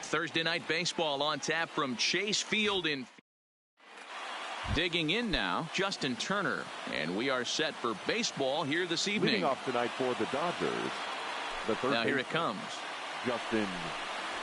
Thursday night baseball on tap from Chase Field in. Digging in now, Justin Turner, and we are set for baseball here this evening. Leading off tonight for the Dodgers. Now here it comes. Justin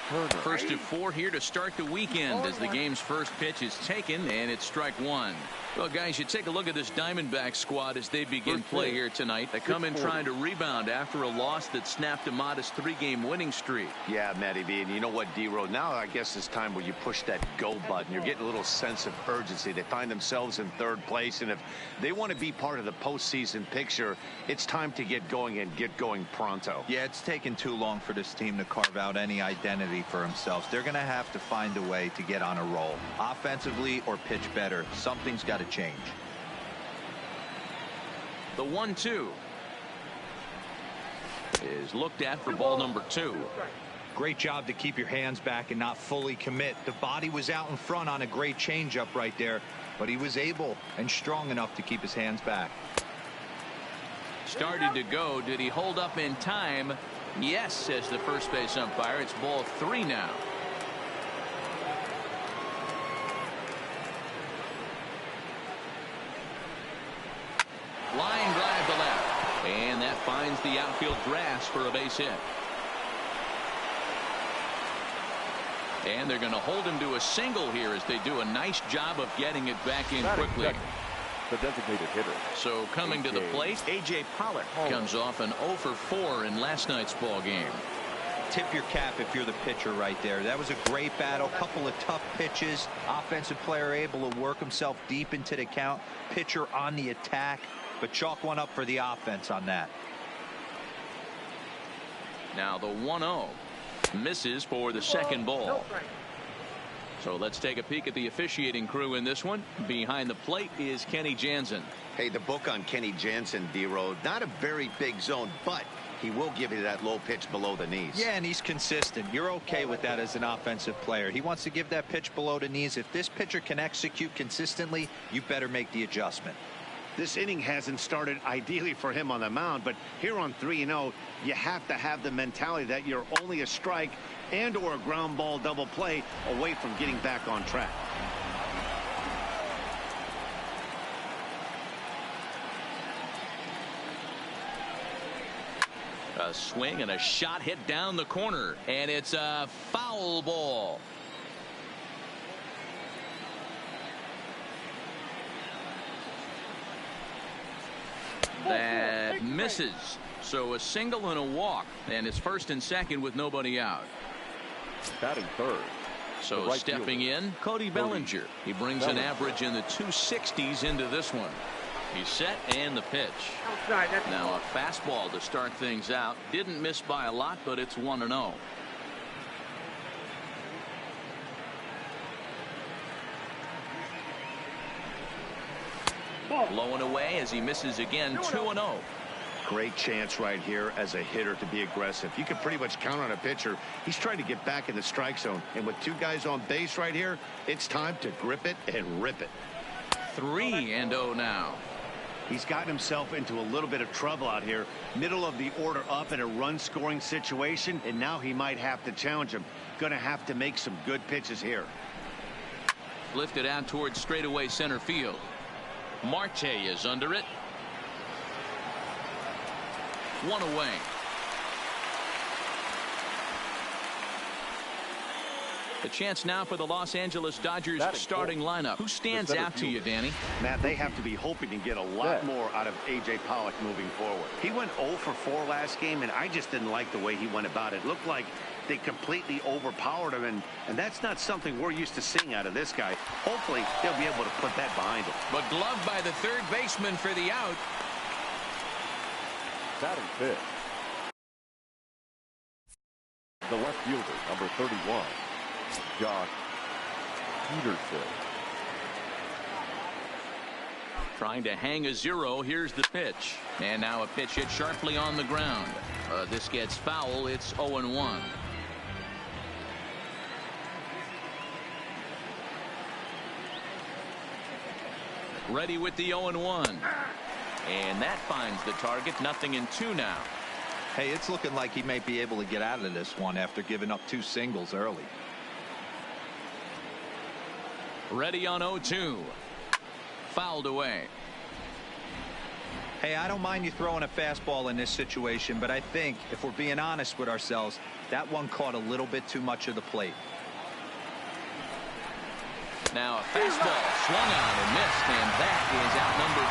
Turner. First of 4 here to start the weekend as the game's first pitch is taken, and it's strike one. Well, guys, you take a look at this Diamondbacks squad as they begin play here tonight. They come in trying to rebound after a loss that snapped a modest 3-game winning streak. Yeah, Matty V, and you know what, D-Road, now I guess it's time where you push that go button. You're getting a little sense of urgency. They find themselves in 3rd place, and if they want to be part of the postseason picture, it's time to get going and get going pronto. Yeah, it's taken too long for this team to carve out any identity for themselves. They're going to have to find a way to get on a roll, offensively or pitch better. Something's got to change. The 1-2 is looked at for ball number 2. Great job to keep your hands back and not fully commit. The body was out in front on a great changeup right there, but he was able and strong enough to keep his hands back. Started to go. Did he hold up in time? Yes, says the first base umpire. It's ball 3 now. Line drive to left, and that finds the outfield grass for a base hit. And they're going to hold him to a single here as they do a nice job of getting it back in quickly. The designated hitter. So coming to the plate, A.J. Pollock comes off an 0 for 4 in last night's ball game. Tip your cap if you're the pitcher right there. That was a great battle. Couple of tough pitches. Offensive player able to work himself deep into the count. Pitcher on the attack. But chalk one up for the offense on that. Now the 1-0 misses for the second ball. So let's take a peek at the officiating crew in this one. Behind the plate is Kenny Jansen. Hey, the book on Kenny Jansen, D-Road, not a very big zone, but he will give you that low pitch below the knees. Yeah, and he's consistent. You're okay with that as an offensive player. He wants to give that pitch below the knees. If this pitcher can execute consistently, you better make the adjustment. This inning hasn't started ideally for him on the mound, but here on 3-0, you have to have the mentality that you're only a strike and or a ground ball double play away from getting back on track. A swing and a shot hit down the corner, and it's a foul ball. That misses. So a single and a walk, and it's 1st and 2nd with nobody out. Batting 3rd. So stepping in, Cody Bellinger. He brings an average in the 260s into this one. He's set and the pitch. Now a fastball to start things out. Didn't miss by a lot, but it's 1-0. Low and away as he misses again. 2-0. Great chance right here as a hitter to be aggressive. You can pretty much count on a pitcher. He's trying to get back in the strike zone, and with 2 guys on base right here, it's time to grip it and rip it. 3-0 now. He's gotten himself into a little bit of trouble out here. Middle of the order up in a run scoring situation, and now he might have to challenge him. Gonna have to make some good pitches here. Lifted out towards straightaway center field. Marte is under it. 1 away. The chance now for the Los Angeles Dodgers starting lineup. Who stands out to you, Danny? Matt, they have to be hoping to get a lot more out of A.J. Pollock moving forward. He went 0 for 4 last game, and I just didn't like the way he went about it. Looked like they completely overpowered him, and that's not something we're used to seeing out of this guy. Hopefully, they'll be able to put that behind him. But gloved by the 3rd baseman for the out. Batting 5th. The left fielder, number 31. Josh Peterson. Trying to hang a 0. Here's the pitch. And now a pitch hit sharply on the ground. This gets foul. It's 0-1. Ready with the 0-1. And that finds the target. 0-2 now. Hey, it's looking like he may be able to get out of this one after giving up 2 singles early. Ready on 0-2. Fouled away. Hey, I don't mind you throwing a fastball in this situation, but I think if we're being honest with ourselves, that one caught a little bit too much of the plate. Now a fastball swung on and missed, and that is out number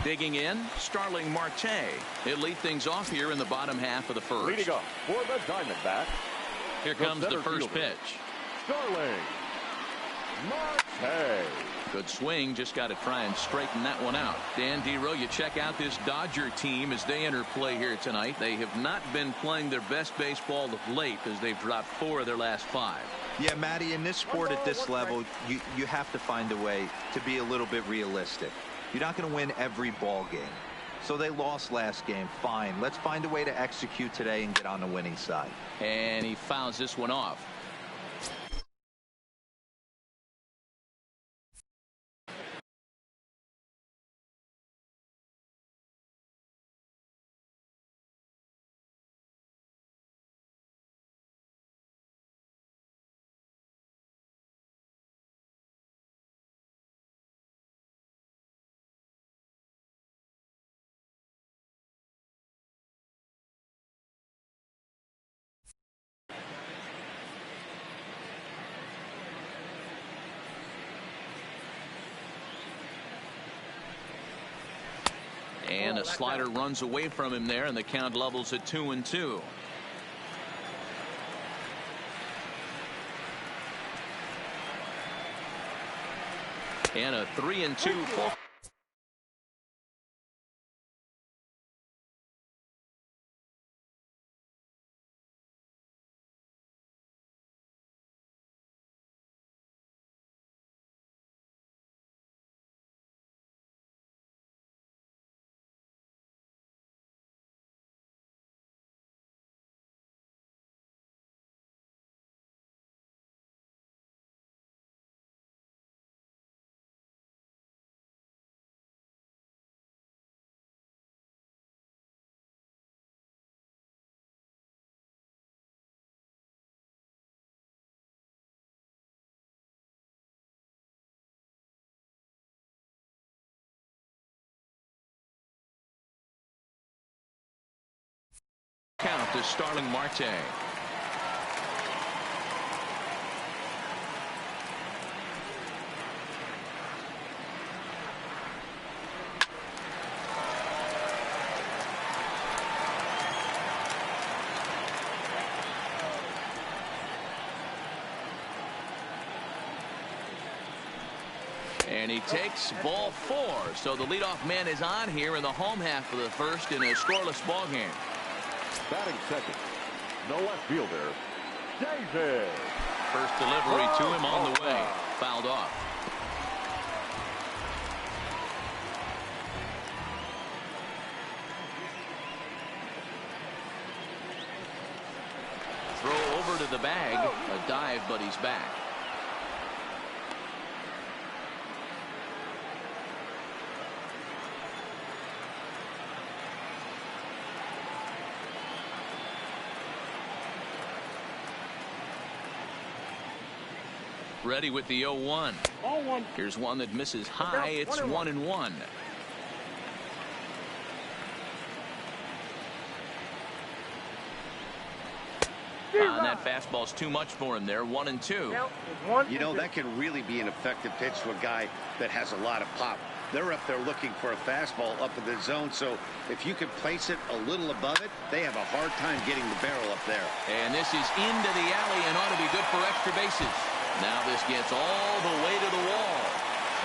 3. Digging in, Starling Marte. He'll lead things off here in the bottom half of the first. Leading up for the Diamondbacks. Here comes the first pitch. Starling Marte. Good swing, just got to try and straighten that one out. Dan Dero, you check out this Dodger team as they enter play here tonight. They have not been playing their best baseball of late as they've dropped 4 of their last 5. Yeah, Matty, in this sport at this level, you have to find a way to be a little bit realistic. You're not going to win every ball game. So they lost last game. Fine. Let's find a way to execute today and get on the winning side. And he fouls this one off. And a slider runs away from him there, and the count levels at 2-2. And a 3-2 full. Count to Starling Marte. And he takes ball 4. So the leadoff man is on here in the home half of the first in a scoreless ball game. Batting second, no left fielder, David. First delivery to him on the way. Fouled off. Throw over to the bag. A dive, but he's back. Ready with the 0-1. Here's one that misses high. It's 1-1. On that fastball's too much for him there. 1-2. You know, that can really be an effective pitch to a guy that has a lot of pop. They're up there looking for a fastball up in the zone, so if you can place it a little above it, they have a hard time getting the barrel up there. And this is into the alley and ought to be good for extra bases. Now this gets all the way to the wall.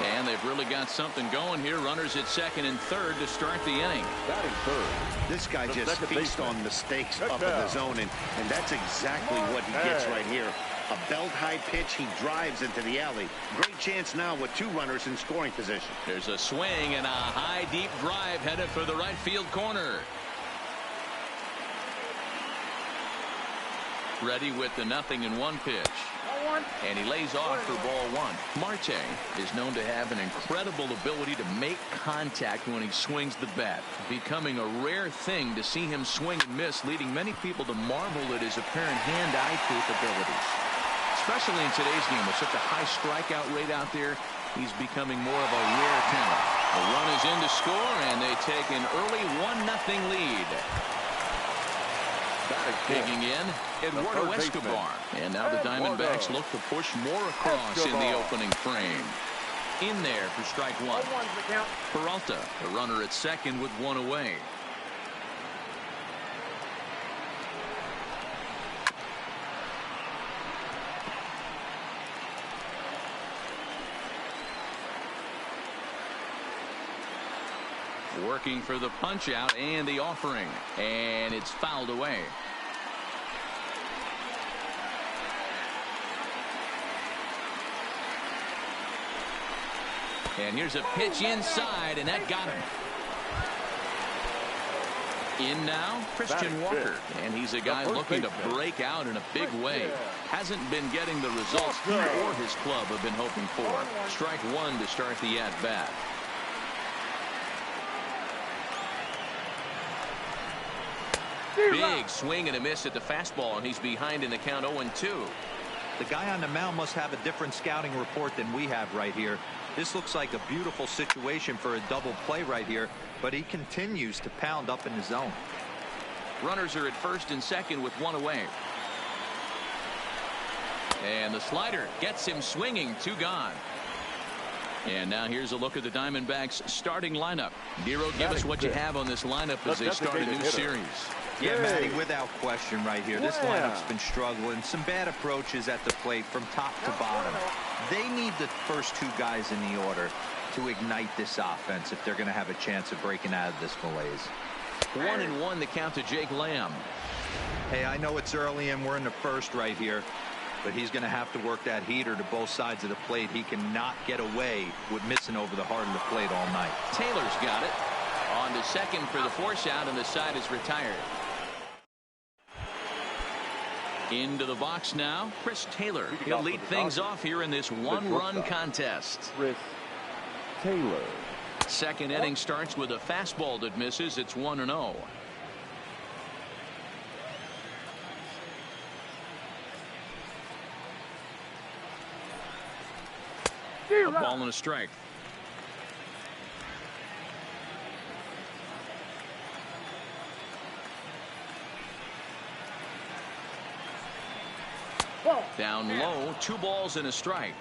And they've really got something going here. Runners at second and third to start the inning. Batting third. This guy just feasts on mistakes up in the zone, and that's exactly what he gets right here. A belt-high pitch, he drives into the alley. Great chance now with 2 runners in scoring position. There's a swing and a high, deep drive headed for the right field corner. Ready with the 0-1 pitch. And he lays off for ball 1. Marte is known to have an incredible ability to make contact when he swings the bat, becoming a rare thing to see him swing and miss, leading many people to marvel at his apparent hand-eye capabilities. especially in today's game with such a high strikeout rate out there. He's becoming more of a rare talent. The run is in to score, and they take an early 1-0 lead. Digging in, Eduardo Escobar. And now the Diamondbacks look to push more across in the opening frame. In there for strike one. Peralta, the runner at second with one away. Working for the punch out and the offering, and it's fouled away. And here's a pitch inside, and that got him. In now, Christian Walker, and he's a guy looking to break out in a big way. Hasn't been getting the results he or his club have been hoping for. Strike one to start the at-bat. Big swing and a miss at the fastball, and he's behind in the count 0-2. The guy on the mound must have a different scouting report than we have right here. This looks like a beautiful situation for a double play right here, but he continues to pound up in the zone. Runners are at first and second with one away. And the slider gets him swinging, two gone. And now here's a look at the Diamondbacks starting lineup. Nero, give us what you have on this lineup as they start a new series. Yeah, Matty, without question right here. This lineup's been struggling. Some bad approaches at the plate from top to bottom. They need the first two guys in the order to ignite this offense if they're going to have a chance of breaking out of this malaise. 1-1 the count to Jake Lamb. Hey, I know it's early and we're in the first right here, but he's going to have to work that heater to both sides of the plate. He cannot get away with missing over the heart of the plate all night. Taylor's got it. On to second for the force out, and the side is retired. Into the box now, Chris Taylor. He'll lead things off here in this one-run contest. Chris Taylor. Second inning starts with a fastball that misses. It's 1-0. A ball and a strike. Down low, 2 balls and a strike.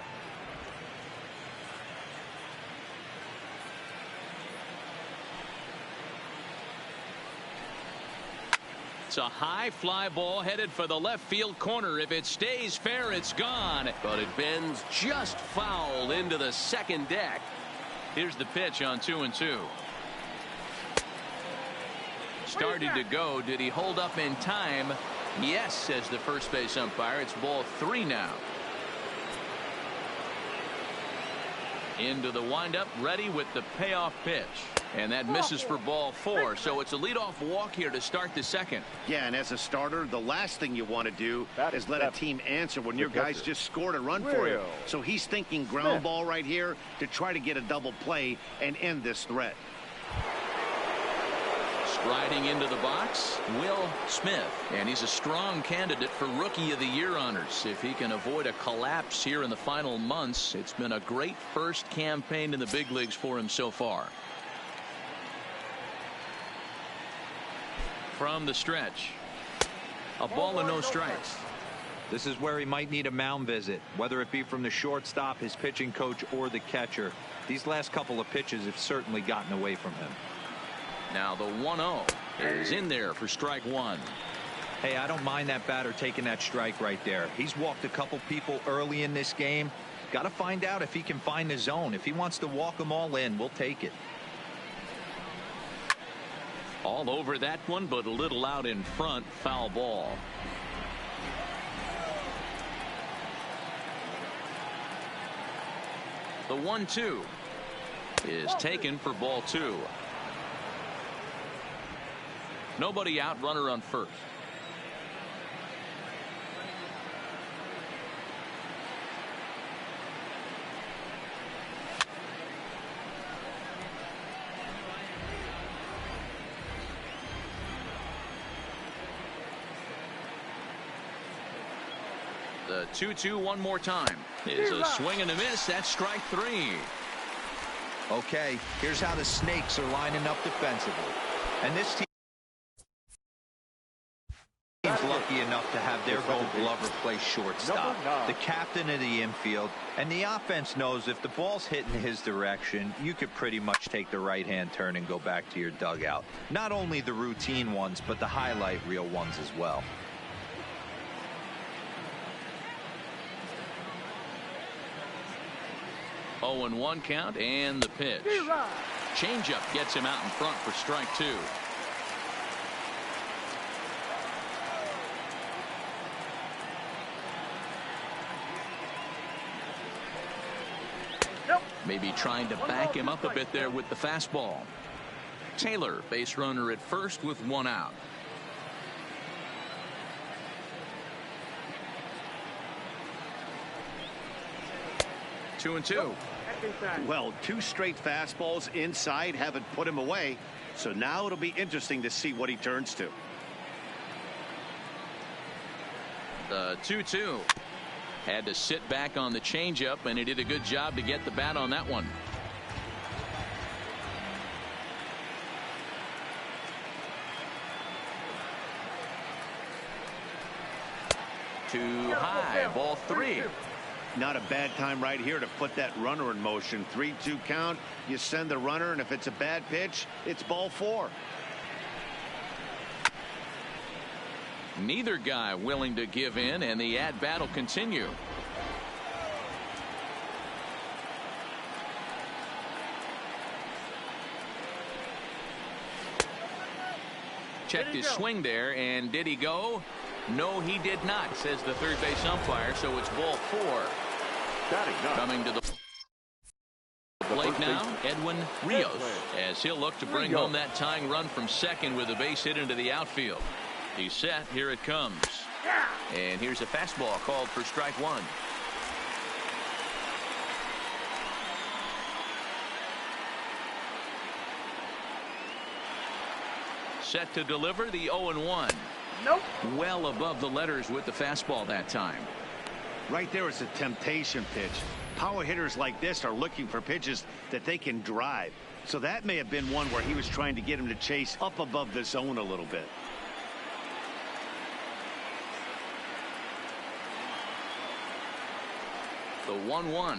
It's a high fly ball headed for the left field corner. If it stays fair, it's gone. But it bends just foul into the second deck. Here's the pitch on 2-2. Started to go. Did he hold up in time? Yes, says the first base umpire. It's ball 3 now. Into the windup, ready with the payoff pitch. And that misses for ball 4. So it's a leadoff walk here to start the second. Yeah, and as a starter, the last thing you want to do is let a team answer when your guys just scored a run for you. So he's thinking ground ball right here to try to get a double play and end this threat. Striding into the box, Will Smith, and he's a strong candidate for Rookie of the Year honors. If he can avoid a collapse here in the final months, it's been a great first campaign in the big leagues for him so far. From the stretch, a ball and no strikes. This is where he might need a mound visit, whether it be from the shortstop, his pitching coach, or the catcher. These last couple of pitches have certainly gotten away from him. Now the 1-0 is in there for strike one. Hey, I don't mind that batter taking that strike right there. He's walked a couple people early in this game. Got to find out if he can find the zone. If he wants to walk them all in, we'll take it. All over that one, but a little out in front. Foul ball. The 1-2 is taken for ball 2. Nobody out, runner on first. The 2-2 one more time. It's a swing and a miss. That's strike 3. Okay, here's how the Snakes are lining up defensively. And this team's lucky enough to have their Gold Glover play shortstop, the captain of the infield, and the offense knows if the ball's hitting his direction, you could pretty much take the right-hand turn and go back to your dugout. Not only the routine ones, but the highlight reel ones as well. Oh, and 1 count, and the pitch. Changeup gets him out in front for strike 2. Maybe trying to back him up a bit there with the fastball. Taylor, base runner at first with 1 out. Two and two. Well, 2 straight fastballs inside haven't put him away. So now it'll be interesting to see what he turns to. The 2-2. Had to sit back on the changeup, and he did a good job to get the bat on that one. Too high. Ball 3. Not a bad time right here to put that runner in motion. 3-2 count. You send the runner, and if it's a bad pitch, it's ball 4. Neither guy willing to give in, and the at-bat will continue. Checked his swing there, and did he go? No, he did not, says the third base umpire, so it's ball 4. Coming to the plate now, Edwin Rios, as he'll look to bring home that tying run from second with a base hit into the outfield. He's set. Here it comes. And here's a fastball called for strike 1. Set to deliver the 0-1. Nope. Well above the letters with the fastball that time. Right there is a temptation pitch. Power hitters like this are looking for pitches that they can drive. So that may have been one where he was trying to get him to chase up above the zone a little bit. The 1-1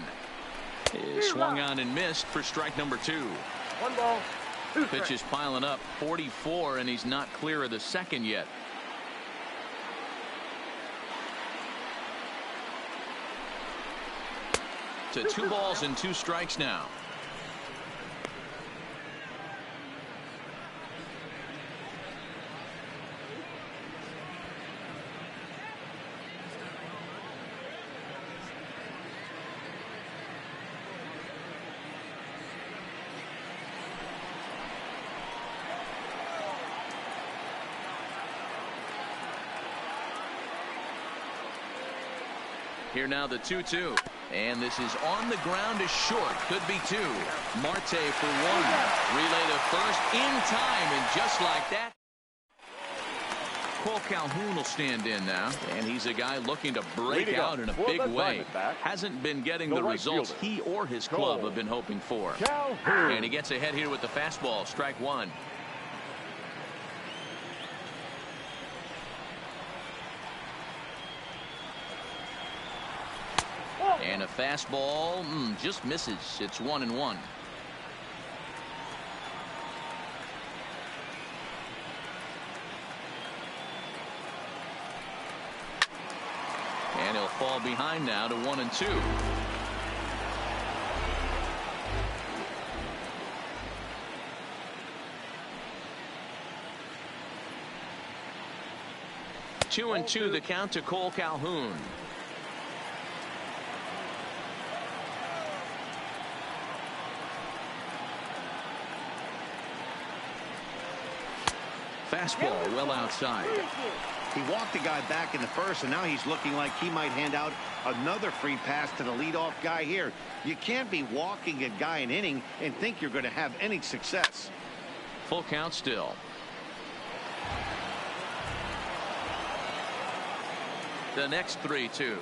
is swung on and missed for strike number 2. 1 ball. 2 Pitch is piling up. 44, and he's not clear of the second yet. To 2 balls and 2 strikes now. Here now the 2-2. And this is on the ground is short. Could be 2. Marte for 1. Relay to first in time. And just like that, Cole Calhoun will stand in now. And he's a guy looking to break out in a big way. Hasn't been getting the results he or his club have been hoping for. And he gets ahead here with the fastball. Strike 1. And a fastball just misses. It's 1-1. And he'll fall behind now to 1-2. Two and two the count to Cole Calhoun. Fastball well outside. He walked the guy back in the first, and now he's looking like he might hand out another free pass to the leadoff guy here. You can't be walking a guy an inning and think you're going to have any success. Full count still. The next 3-2.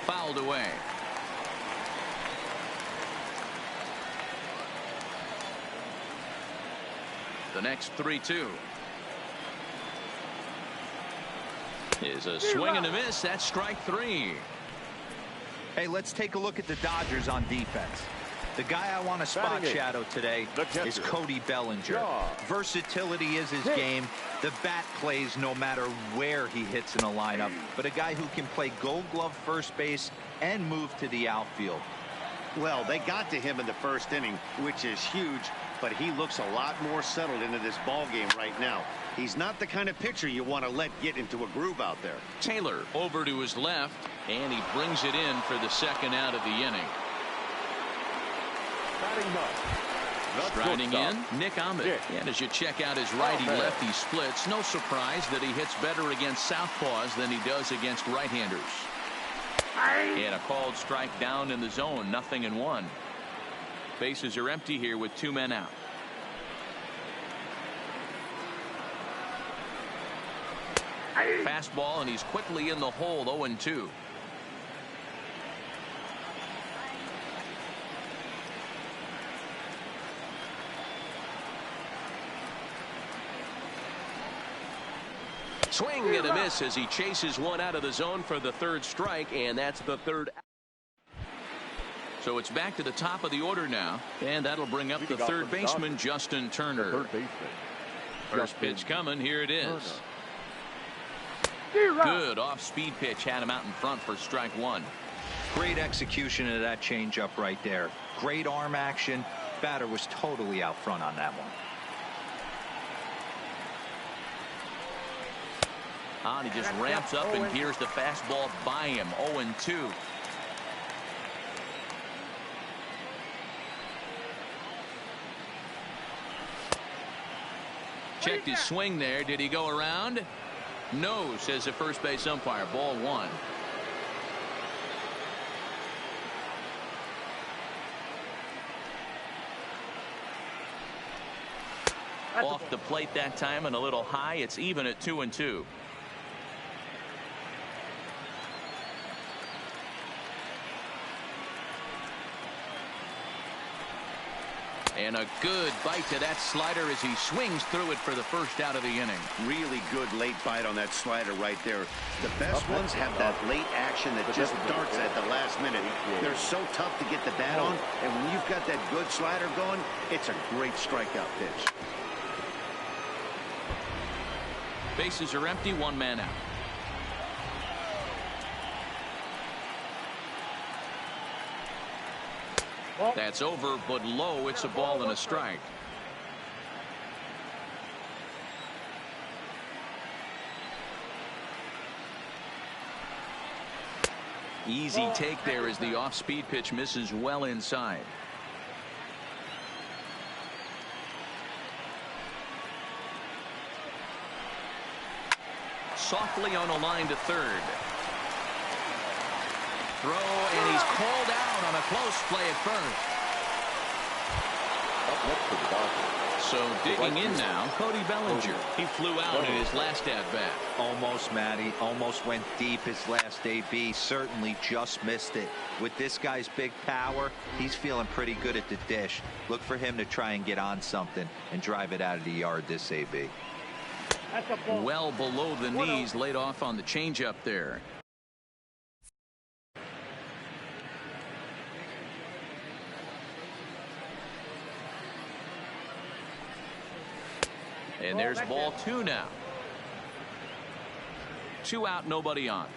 Fouled away. The next 3-2 is a swing and a miss. That's strike 3. Hey, let's take a look at the Dodgers on defense. The guy I want to spot shadow today is Cody Bellinger. Versatility is his game. The bat plays no matter where he hits in a lineup, but a guy who can play Gold Glove first base and move to the outfield. Well, they got to him in the first inning, which is huge, but he looks a lot more settled into this ball game right now. He's not the kind of pitcher you want to let get into a groove out there. Taylor over to his left, and he brings it in for the second out of the inning. Striding in, Nick Ahmed. And as you check out his righty-lefty splits, no surprise that he hits better against southpaws than he does against right-handers. And a called strike down in the zone, 0-1. Bases are empty here with 2 men out. Fastball, and he's quickly in the hole, 0-2. Swing and a miss as he chases one out of the zone for the 3rd strike, and that's the 3rd. So it's back to the top of the order now, and that'll bring up the 3rd baseman, Justin Turner. First pitch coming. Here it is. Good off-speed pitch, had him out in front for strike 1. Great execution of that changeup right there. Great arm action. Batter was totally out front on that one. And he just ramps up and gears the fastball by him. 0-2. Checked his swing there. Did he go around? No, says the first base umpire. Ball 1. Off the plate that time and a little high. It's even at 2-2. And a good bite to that slider as he swings through it for the first out of the inning. Really good late bite on that slider right there. The best ones have that late action that just darts at the last minute. They're so tough to get the bat on, and when you've got that good slider going, it's a great strikeout pitch. Bases are empty, 1 man out. That's over, but low. It's a ball and a strike. Easy take there as the off-speed pitch misses well inside. Softly on a line to 3rd. Throw, and he's called out on a close play at first. So digging in now, Cody Bellinger. He flew out in his last at-bat. Almost, Matty. Almost went deep his last AB. Certainly just missed it. With this guy's big power, he's feeling pretty good at the dish. Look for him to try and get on something and drive it out of the yard this AB. Well below the knees, laid off on the changeup there. And there's ball 2 now. 2 out, nobody on.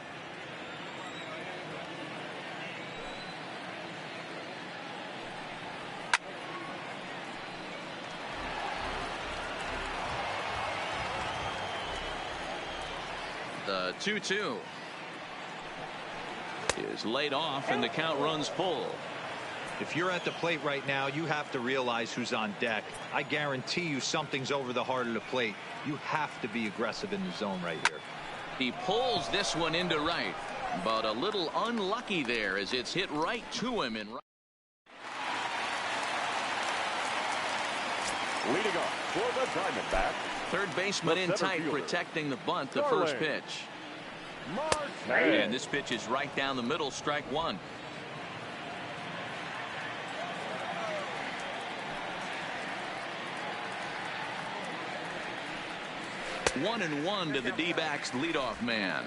The 2-2 is laid off, and the count runs full. If you're at the plate right now, you have to realize who's on deck. I guarantee you something's over the heart of the plate. You have to be aggressive in the zone right here. He pulls this one into right, but a little unlucky there as it's hit right to him in right. Leading off for the Diamondbacks, 3rd baseman in tight, protecting the bunt, the first pitch. And this pitch is right down the middle, strike one. 1-1 to the D-backs leadoff man.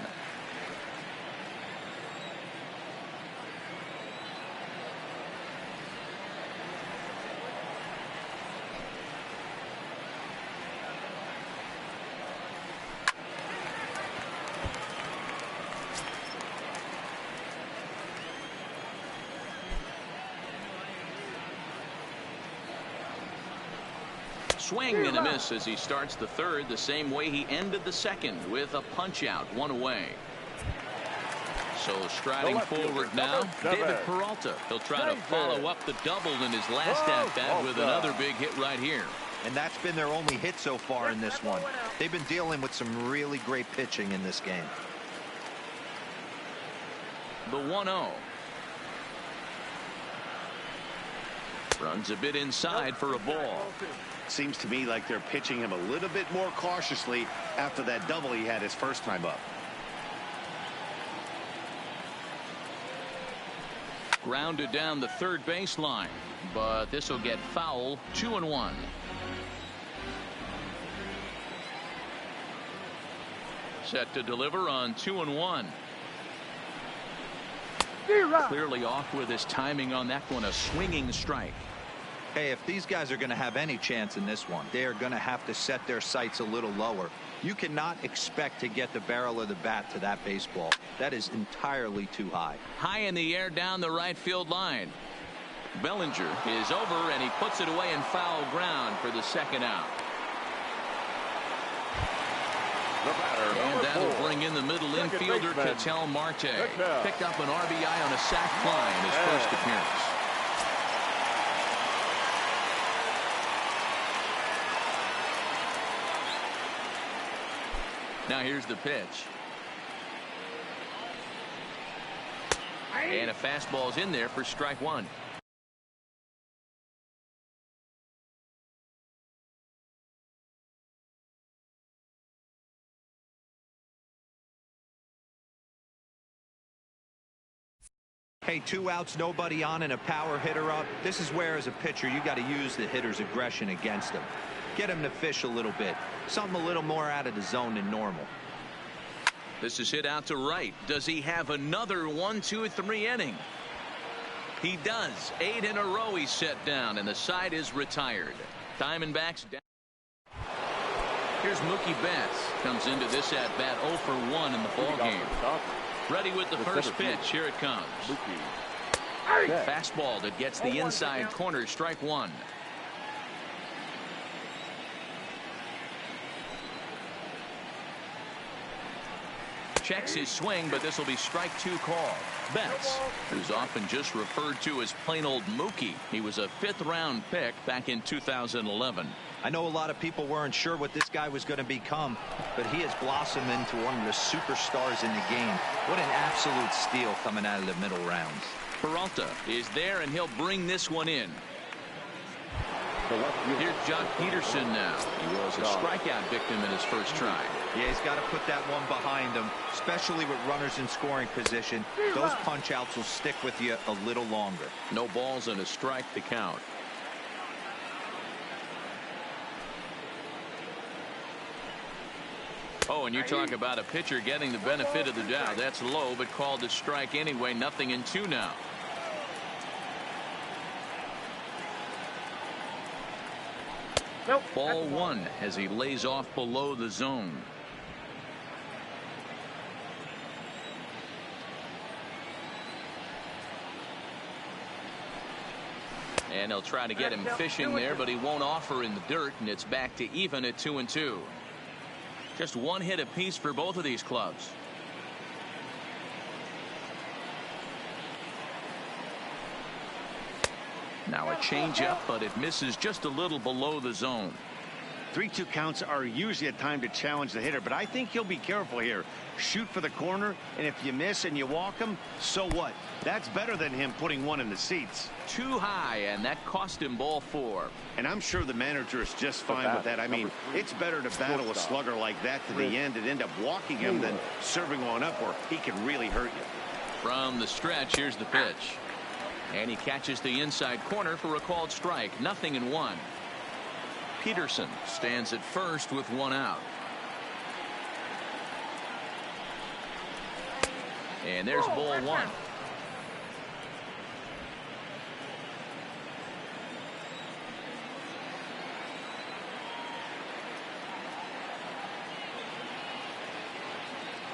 Swing and a miss as he starts the third the same way he ended the second, with a punch out, one away. So striding forward now, David Peralta. He'll try to follow up the double in his last at bat with another big hit right here. And that's been their only hit so far in this one. They've been dealing with some really great pitching in this game. The 1-0. Runs a bit inside for a ball. Seems to me like they're pitching him a little bit more cautiously after that double he had his first time up. Grounded down the third baseline, but this will get foul. 2-1. Set to deliver on 2-1. Clearly off with his timing on that one, a swinging strike. Hey, if these guys are going to have any chance in this one, they are going to have to set their sights a little lower. You cannot expect to get the barrel of the bat to that baseball. That is entirely too high. High in the air down the right field line. Bellinger is over, and he puts it away in foul ground for the second out. And that'll bring in the middle infielder, Ketel Marte. Picked up an RBI on a sac fly in his first appearance. Now here's the pitch. And a fastball's in there for strike one. Hey, 2 outs, nobody on, and a power hitter up. This is where, as a pitcher, you got to use the hitter's aggression against him. Get him to fish a little bit. Something a little more out of the zone than normal. This is hit out to right. Does he have another 1, 2, 3 inning? He does. 8 in a row he's set down, and the side is retired. Diamondbacks down. Here's Mookie Betts. Comes into this at bat 0 for 1 in the ball game. Ready with the first pitch. Here it comes. Fastball that gets the inside corner. Strike one. Checks his swing, but this will be strike two call. Betts, who's often just referred to as plain old Mookie. He was a 5th round pick back in 2011. I know a lot of people weren't sure what this guy was going to become, but he has blossomed into one of the superstars in the game. What an absolute steal coming out of the middle rounds. Peralta is there, and he'll bring this one in. Here's Jock Peterson now. He was a strikeout victim in his first try. Yeah, he's got to put that one behind him, especially with runners in scoring position. Those punch outs will stick with you a little longer. No balls and a strike to count. Oh, and you talk about a pitcher getting the benefit of the doubt. That's low, but called a strike anyway. 0-2 now. Nope. Ball one as he lays off below the zone. And they'll try to get him fishing there, but he won't offer in the dirt, and it's back to even at 2-2. Just one hit apiece for both of these clubs. Now a changeup, but it misses just a little below the zone. 3-2 counts are usually a time to challenge the hitter, but I think he'll be careful here. Shoot for the corner, and if you miss and you walk him, so what? That's better than him putting one in the seats. Too high, and that cost him ball 4. And I'm sure the manager is just fine with that. I mean, it's better to battle a slugger like that to the end and end up walking him than serving one up where he can really hurt you. From the stretch, here's the pitch. And he catches the inside corner for a called strike. 0-1. Peterson stands at first with 1 out. And there's ball 1.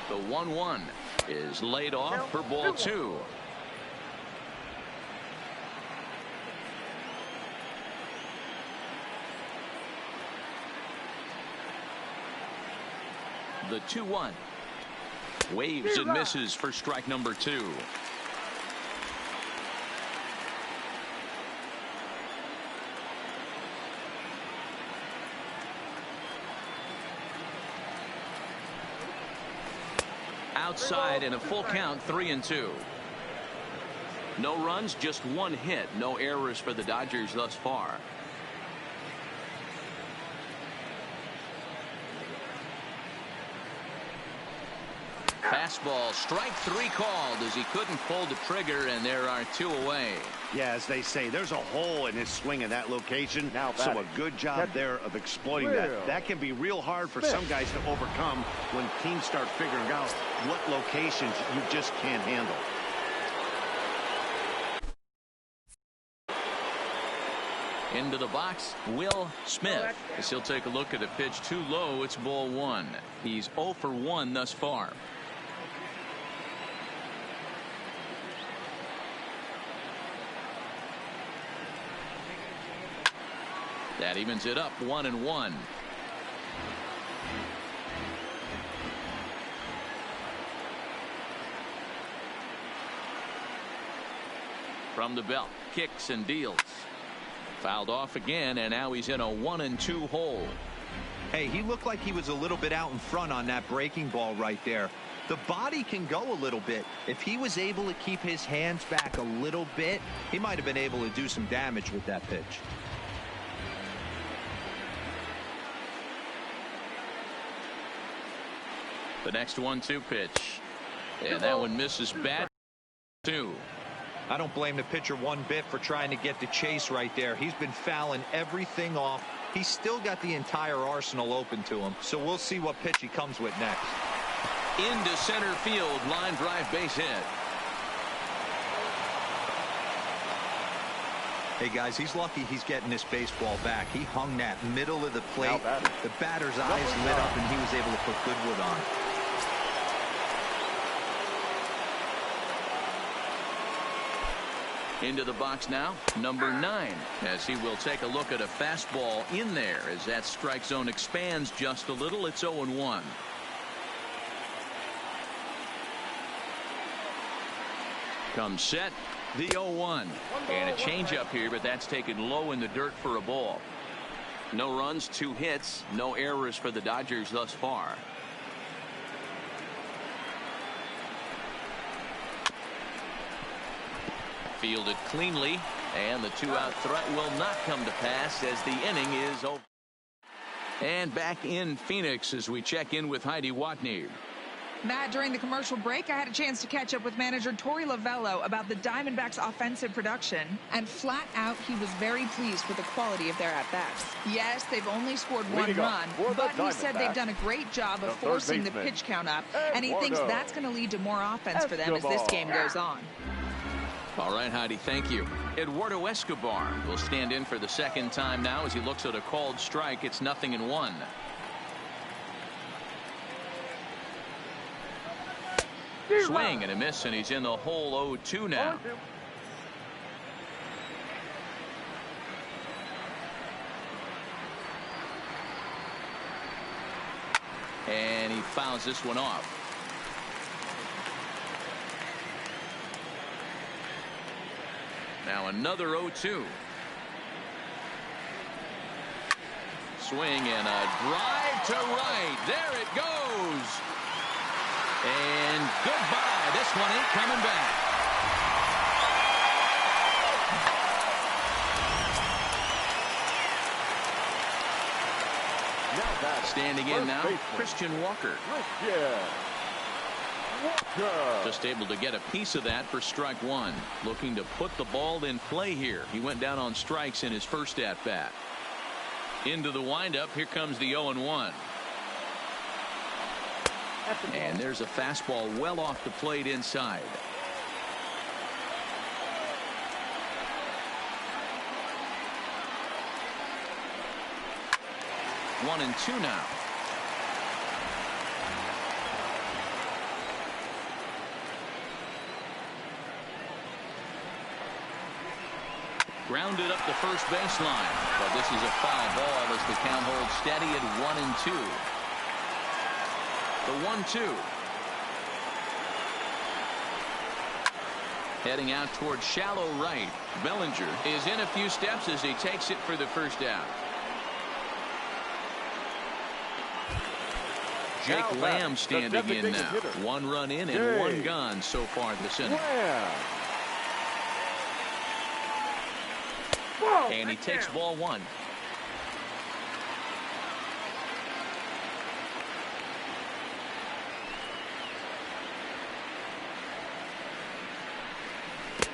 The 1-1 is laid off for ball 2. The 2-1 waves and misses for strike number 2. Outside and a full count, 3-2. No runs, just 1 hit. No errors for the Dodgers thus far. Fastball, strike 3 called as he couldn't pull the trigger, and there are 2 away. Yeah, as they say, there's a hole in his swing in that location. So a good job there of exploiting that. That can be real hard for some guys to overcome when teams start figuring out what locations you just can't handle. Into the box, Will Smith. As he'll take a look at a pitch too low, it's ball 1. He's 0 for 1 thus far. That evens it up, 1-1. From the belt, kicks and deals. Fouled off again, and now he's in a 1-2 hole. Hey, he looked like he was a little bit out in front on that breaking ball right there. The body can go a little bit. If he was able to keep his hands back a little bit, he might have been able to do some damage with that pitch. The next 1-2 pitch. And that one misses bad, too. I don't blame the pitcher one bit for trying to get the chase right there. He's been fouling everything off. He's still got the entire arsenal open to him. So we'll see what pitch he comes with next. Into center field, line drive, base hit. Hey guys, he's lucky he's getting this baseball back. He hung that middle of the plate. The batter's eyes lit up and he was able to put good wood on. Into the box now, number 9, as he will take a look at a fastball in there as that strike zone expands just a little. It's 0-1. Comes set, the 0-1, and a changeup here, but that's taken low in the dirt for a ball. No runs, 2 hits, no errors for the Dodgers thus far. Fielded cleanly, and the 2-out threat will not come to pass as the inning is over. And back in Phoenix as we check in with Heidi Watney. Matt, during the commercial break, I had a chance to catch up with manager Torey Lovello about the Diamondbacks' offensive production, and flat out, he was very pleased with the quality of their at-bats. Yes, they've only scored 1 run, but he said they've done a great job of forcing the pitch count up, and he thinks that's going to lead to more offense for them as this game goes on. All right, Heidi, thank you. Eduardo Escobar will stand in for the second time now as he looks at a called strike. It's 0-1. Swing and a miss, and he's in the hole 0-2 now. And he fouls this one off. Now another 0-2. swing and a drive to right. There it goes. And goodbye. This one ain't coming back. Standing in now, Christian Walker. Just able to get a piece of that for strike one. Looking to put the ball in play here. He went down on strikes in his first at bat. Into the windup. Here comes the 0-1. And there's a fastball well off the plate inside. 1-2 now. Grounded up the first baseline, but this is a foul ball as the count holds steady at 1-2. The 1-2. Heading out towards shallow right. Bellinger is in a few steps as he takes it for the first out. Jake Lamb standing in now. One run in and one gone so far this inning. And he takes ball one.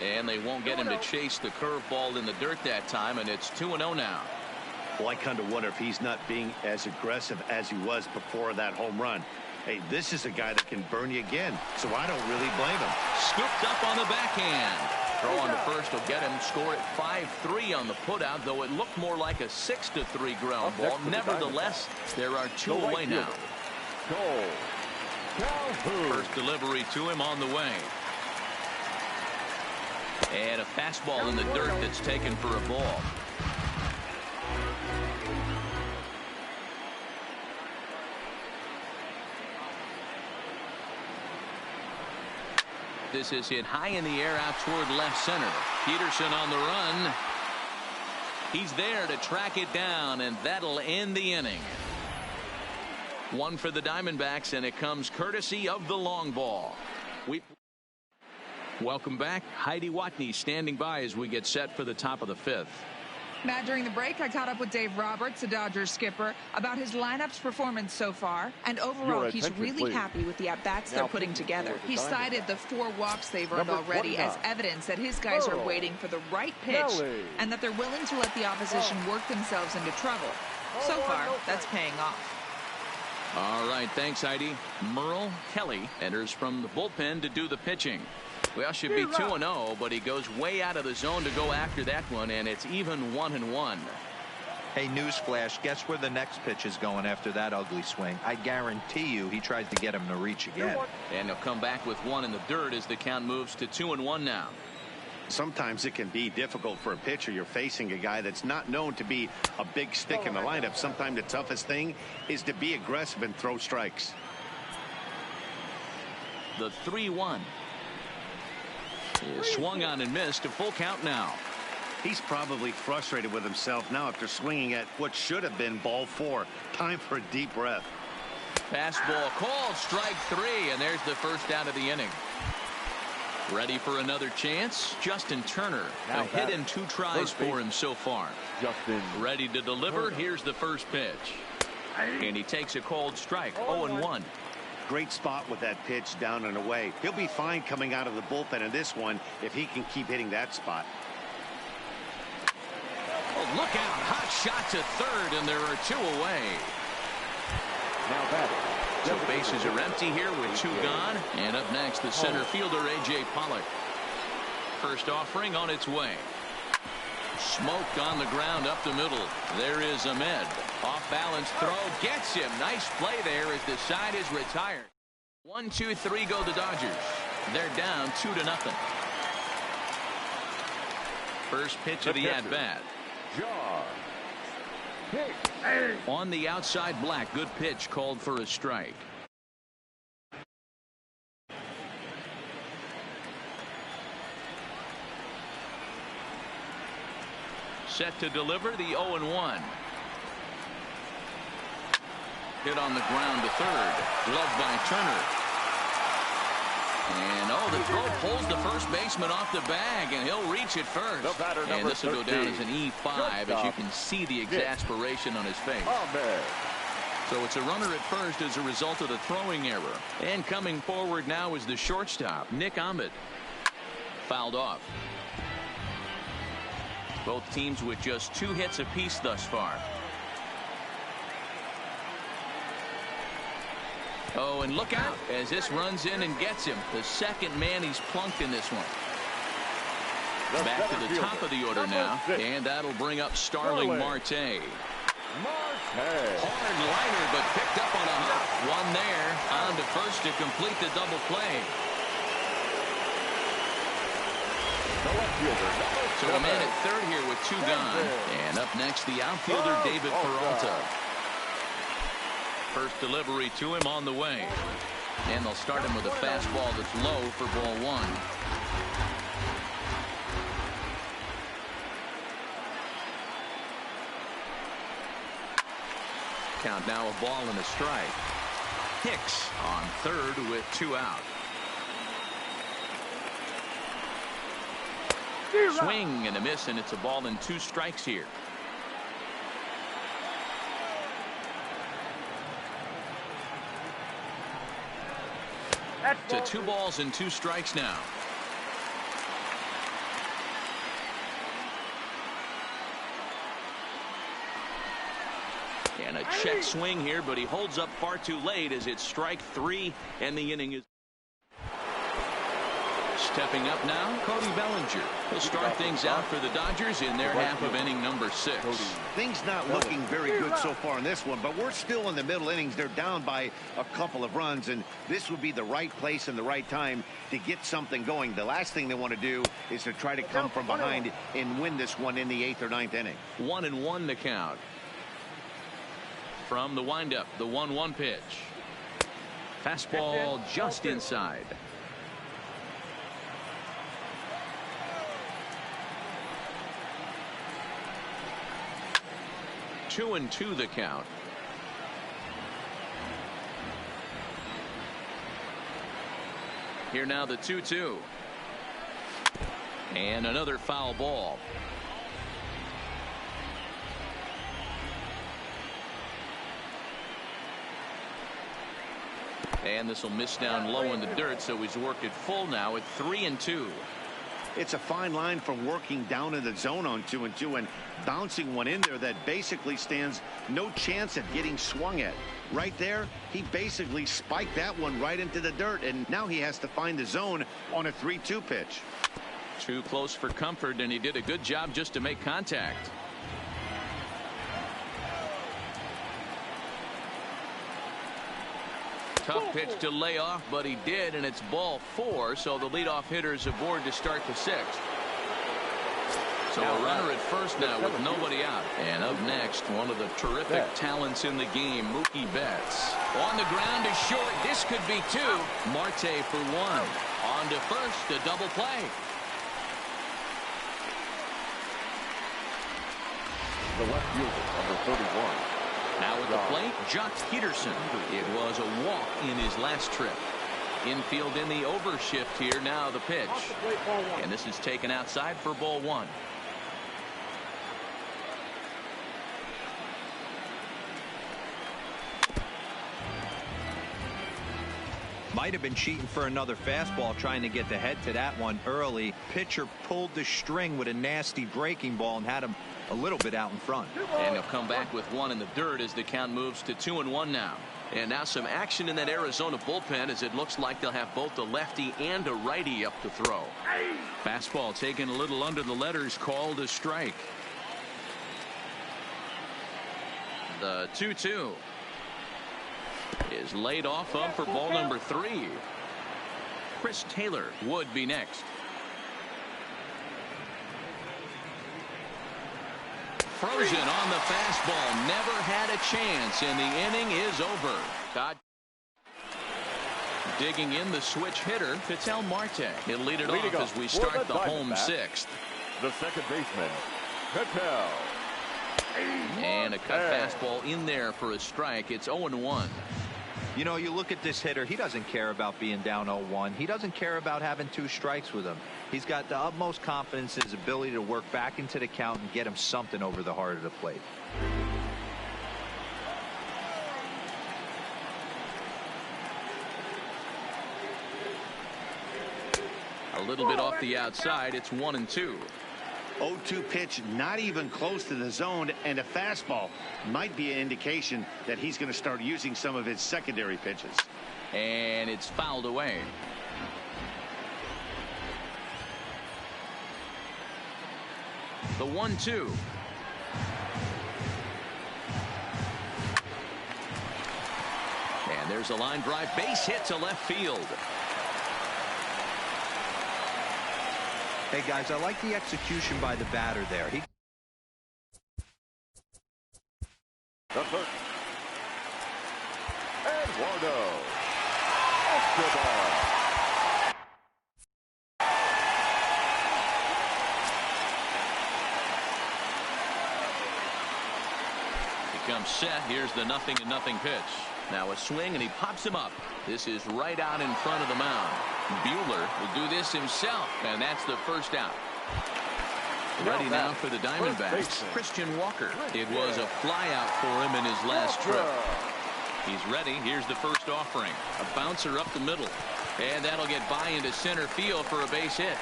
And they won't get him to chase the curveball in the dirt that time, and it's 2-0 now. Well, I kind of wonder if he's not being as aggressive as he was before that home run. Hey, this is a guy that can burn you again, so I don't really blame him. Scooped up on the backhand. Throw on the first will get him. Score at 5-3 on the putout, though it looked more like a 6-3 ground ball. Nevertheless, there are two away now. First delivery to him on the way. And a fastball in the dirt that's taken for a ball. This is hit high in the air out toward left center. Peterson on the run. He's there to track it down, and that'll end the inning. One for the Diamondbacks, and it comes courtesy of the long ball. Welcome back. Heidi Watney standing by as we get set for the top of the fifth. Matt, during the break, I caught up with Dave Roberts, the Dodgers skipper, about his lineup's performance so far. And overall, he's really happy with the at-bats they're putting together. He cited the 4 walks they've earned already as evidence that his guys are waiting for the right pitch and that they're willing to let the opposition work themselves into trouble. So far, that's paying off. All right, thanks, Heidi. Merle Kelly enters from the bullpen to do the pitching. Well, should be 2-0, but he goes way out of the zone to go after that one, and it's even 1-1. Hey, newsflash, guess where the next pitch is going after that ugly swing? I guarantee you he tries to get him to reach again. And he'll come back with one in the dirt as the count moves to 2-1 now. Sometimes it can be difficult for a pitcher. You're facing a guy that's not known to be a big stick in the lineup. Sometimes the toughest thing is to be aggressive and throw strikes. The 3-1. Is swung on and missed. A full count now. He's probably frustrated with himself now after swinging at what should have been ball 4. Time for a deep breath. Fastball called, strike 3, and there's the first out of the inning. Ready for another chance? Justin Turner. A hit in 2 tries for him so far. Ready to deliver. Here's the first pitch. And he takes a cold strike. 0-1. Great spot with that pitch down and away. He'll be fine coming out of the bullpen in this one if he can keep hitting that spot. Oh, look out. Hot shot to third, and there are 2 away. Now batting. So bases are empty here with 2 gone. And up next, the center fielder, A.J. Pollock. First offering on its way. Smoked on the ground up the middle. There is Ahmed. Off balance throw gets him. Nice play there as the side is retired. 1-2-3 go the Dodgers. They're down 2-0. First pitch of the at-bat. On the outside, Black. Good pitch called for a strike. Set to deliver the 0-1. Hit on the ground to third. Gloved by Turner. And the throw pulls the first baseman off the bag, and he'll reach it first. And this will go down as an E5, as you can see the exasperation on his face. So it's a runner at first as a result of the throwing error. And coming forward now is the shortstop, Nick Ahmed. Fouled off. Both teams with just 2 hits apiece thus far. Oh, and look out as this runs in and gets him. The second man he's plunked in this one. Back to the top of the order now, and that'll bring up Starling Marte. Hard liner, but picked up on a hop. One there, on to first to complete the double play. So a man at third here with 2 gone. And up next, the outfielder, David Peralta. First delivery to him on the way. And they'll start him with a fastball that's low for ball 1. Count now a ball and a strike. Hicks on third with 2 out. Swing and a miss, and it's a ball and 2 strikes here. To 2 balls and 2 strikes now. And a check swing here, but he holds up far too late as it's strike 3, and the inning is. Stepping up now, Cody Bellinger. He'll start things out for the Dodgers in their half of inning number 6. Things not looking very good so far in this one, but we're still in the middle innings. They're down by a couple of runs, and this would be the right place and the right time to get something going. The last thing they want to do is to try to come from behind and win this one in the 8th or 9th inning. 1-1 to count. From the windup, the 1-1 pitch. Fastball just inside. Two and 2 the count. Here now the 2-2. And another foul ball. And this will miss down low in the dirt, so he's worked it full now at 3-2. It's a fine line from working down in the zone on 2-2 and bouncing one in there that basically stands no chance at getting swung at. Right there, he basically spiked that one right into the dirt, and now he has to find the zone on a 3-2 pitch. Too close for comfort, and he did a good job just to make contact. Tough pitch to lay off, but he did, and it's ball 4, so the leadoff hitter's aboard to start the 6th. So a runner at first now with nobody out. And up next, one of the terrific talents in the game, Mookie Betts. On the ground is short. This could be 2. Marte for 1. On to first, a double play. The left fielder, number 31. Now at the plate, Jock Peterson. It was a walk in his last trip. Infield in the overshift here. Now the pitch. And this is taken outside for ball 1. Might have been cheating for another fastball, trying to get the head to that one early. Pitcher pulled the string with a nasty breaking ball and had him a little bit out in front. And he'll come back with 1 in the dirt as the count moves to 2-1 now. And now some action in that Arizona bullpen, as it looks like they'll have both a lefty and a righty up to throw. Fastball taken a little under the letters, called a strike. The 2-2 is laid off of for ball number 3. Chris Taylor would be next. Frozen on the fastball, never had a chance, and the inning is over. Todd digging in the switch hitter, Ketel Marte. He'll lead it off as we start the home 6th. The second baseman, Ketel And a cut fastball in there for a strike. It's 0-1. You know, you look at this hitter, he doesn't care about being down 0-1. He doesn't care about having 2 strikes with him. He's got the utmost confidence in his ability to work back into the count and get him something over the heart of the plate. A little bit off the outside. It's 1-2. 0-2 pitch, not even close to the zone, and a fastball might be an indication that he's going to start using some of his secondary pitches. And it's fouled away. The 1-2. And there's a line drive, base hit to left field. Hey guys, I like the execution by the batter there. The first. Eduardo Escobar. He comes set. Here's the 0-0 pitch. Now a swing, and he pops him up. This is right out in front of the mound. Buehler will do this himself, and that's the first out. Ready now for the Diamondbacks, Christian Walker. It was a flyout for him in his last trip. He's ready. Here's the first offering. A bouncer up the middle, and that'll get by into center field for a base hit.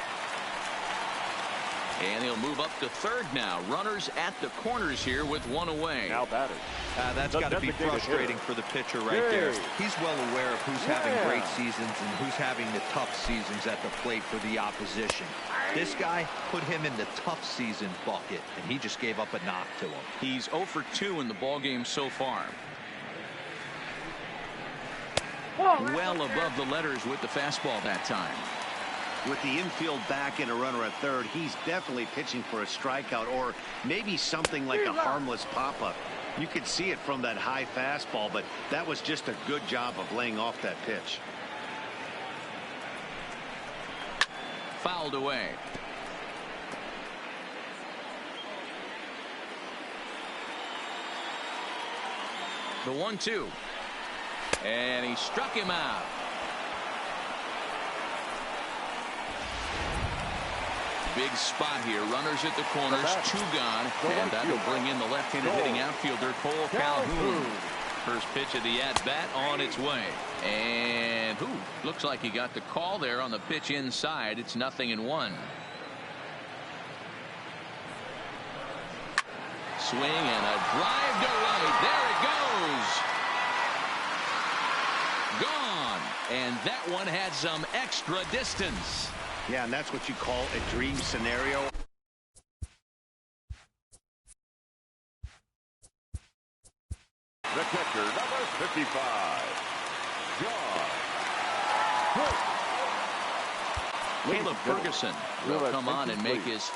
And he'll move up to third now. Runners at the corners here with 1 away. Now batting. That's got to be frustrating for the pitcher right there. He's well aware of who's having great seasons and who's having the tough seasons at the plate for the opposition. This guy put him in the tough season bucket, and he just gave up a knock to him. He's 0 for 2 in the ballgame so far. Well above the letters with the fastball that time. With the infield back and a runner at third, he's definitely pitching for a strikeout or maybe something like a harmless pop-up. You could see it from that high fastball, but that was just a good job of laying off that pitch. Fouled away. The 1-2. And he struck him out. Big spot here. Runners at the corners, 2 gone, and that'll bring in the left-handed hitting outfielder Cole Calhoun. First pitch of the at-bat on its way. And looks like he got the call there on the pitch inside. It's 0-1. Swing and a drive to right. There it goes. Gone. And that one had some extra distance. Yeah, and that's what you call a dream scenario. The catcher, number 55, John. Caleb Ferguson will come on and make his